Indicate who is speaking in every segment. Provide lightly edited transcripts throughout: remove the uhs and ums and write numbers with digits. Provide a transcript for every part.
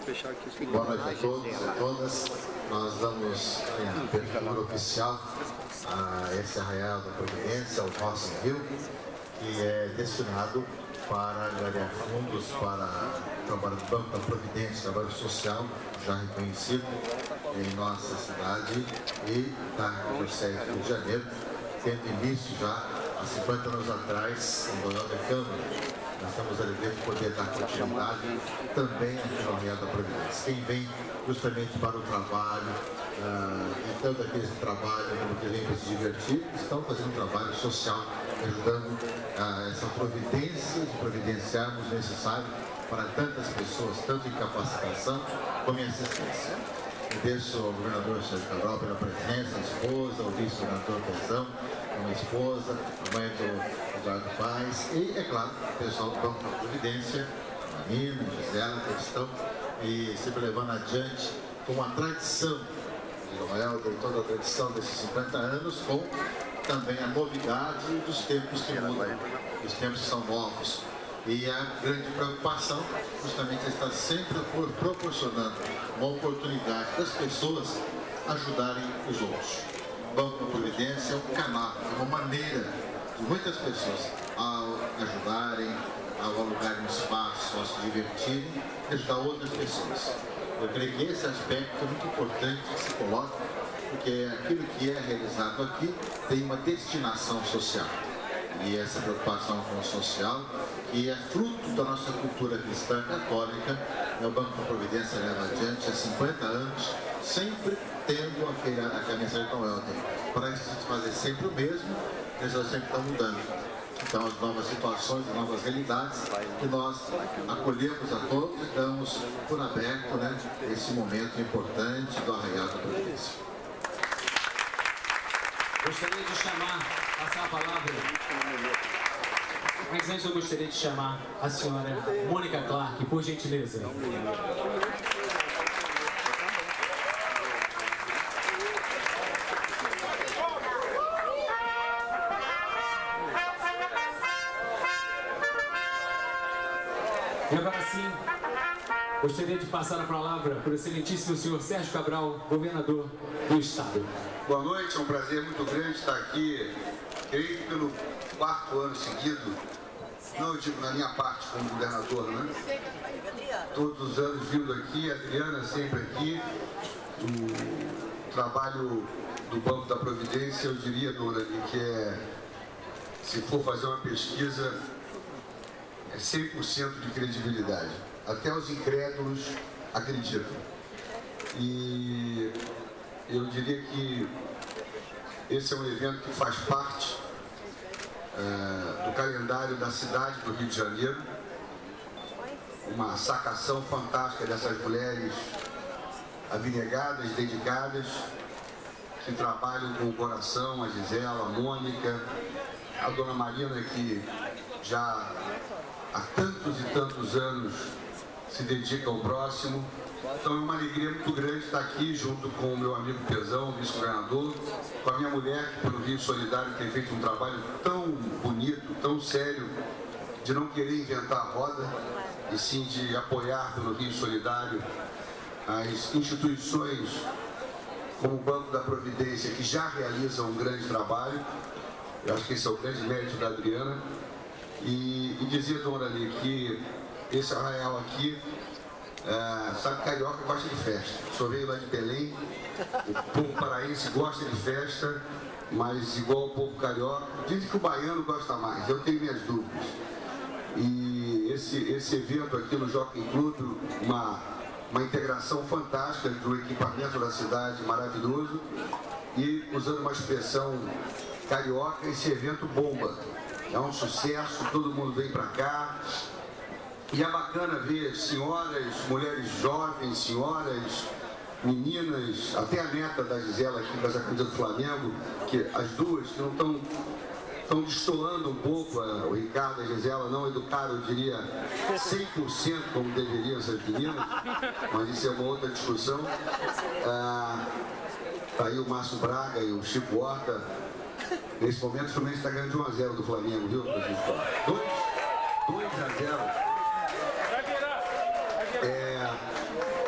Speaker 1: Boa noite a todos e a todas. Nós damos a abertura oficial a esse Arraial da Providência, ao Roça in Rio, que é destinado para angariar fundos para o trabalho do Banco da Providência, trabalho social, já reconhecido em nossa cidade e da Arquidiocese do Rio de Janeiro, tendo início já há 50 anos atrás, em Donald de Câmara. Nós temos a alegria de poder dar continuidade também aqui no Arraial da Providência. Quem vem justamente para o trabalho, e tanto aqueles que trabalham como que vêm para se divertir, estão fazendo um trabalho social, ajudando essa providência, de providenciarmos o necessário para tantas pessoas, tanto em capacitação como em assistência. Agradeço ao governador Sérgio Cabral pela presença, a esposa, ao vice-governador Pezão, a minha esposa, a mãe do Eduardo Paes e, é claro, o pessoal do Banco da Providência, a Nina, a Gisela, que estão sempre levando adiante com a tradição de Noel, de toda a tradição desses 50 anos, com também a novidade dos tempos que mudam, os tempos que são novos. E a grande preocupação justamente está sempre proporcionando uma oportunidade das pessoas ajudarem os outros. O Banco da Providência é um canal, é uma maneira de muitas pessoas ao ajudarem, ao alugarem um espaço, ao se divertirem, ajudar outras pessoas. Eu creio que esse aspecto é muito importante que se coloca, porque aquilo que é realizado aqui tem uma destinação social. E essa preocupação com o social, que é fruto da nossa cultura cristã católica, o Banco da Providência leva adiante há 50 anos, sempre tendo a mensagem de Noel. Para isso fazer sempre o mesmo, eles sempre estão mudando. Então, as novas situações, as novas realidades, que nós acolhemos a todos e damos por aberto, né, esse momento importante do Arraial da Providência.
Speaker 2: Gostaria de passar a palavra, mas antes eu gostaria de chamar a senhora Mônica Clark, por gentileza. E agora sim, gostaria de passar a palavra para o excelentíssimo senhor Sérgio Cabral, governador do Estado.
Speaker 3: Boa noite, é um prazer muito grande estar aqui, creio que pelo 4º ano seguido, não eu digo na minha parte como governador, né? Todos os anos vindo aqui, a Adriana sempre aqui, o trabalho do Banco da Providência, eu diria, dona Ali, que se for fazer uma pesquisa, é 100% de credibilidade. Até os incrédulos acreditam. E eu diria que esse é um evento que faz parte do calendário da cidade do Rio de Janeiro. Uma sacação fantástica dessas mulheres abnegadas, dedicadas, que trabalham com o coração, a Gisela, a Mônica, a Dona Marina, que já há tantos e tantos anos se dedica ao próximo. Então é uma alegria muito grande estar aqui junto com o meu amigo Pezão, vice-governador, com a minha mulher, que pelo Rio Solidário tem feito um trabalho tão bonito, tão sério, de não querer inventar a roda, e sim de apoiar pelo Rio Solidário as instituições como o Banco da Providência, que já realizam um grande trabalho. Eu acho que esse é o grande mérito da Adriana. E dizer, dona Ali, que esse arraial aqui, sabe, carioca gosta de festa. O senhor veio lá de Belém, o povo paraense gosta de festa, mas igual o povo carioca, dizem que o baiano gosta mais, eu tenho minhas dúvidas. E esse evento aqui no Jockey Club, uma integração fantástica entre o equipamento da cidade maravilhoso e, usando uma expressão carioca, esse evento bomba. É um sucesso, todo mundo vem para cá. E é bacana ver senhoras, mulheres jovens, senhoras, meninas, até a neta da Gisela aqui, com essa camisa do Flamengo, que as duas que não estão destoando um pouco, o Ricardo e a Gisela não educaram, eu diria, 100% como deveriam essas meninas, mas isso é uma outra discussão. Tá aí o Márcio Braga e o Chico Horta. Nesse momento o Fluminense está ganhando de 1-0 do Flamengo, viu? 2-0.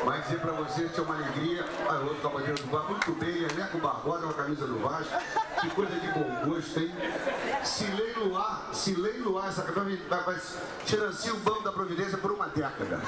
Speaker 3: Mas dizer para vocês que é uma alegria. Ah, o outro com a bandeira do Vasco, muito bem, Eneco Barbosa com a camisa do Vasco. Que coisa de bom gosto, hein? Se leiloar essa camisa, vai financiar o Banco da Providência por uma década.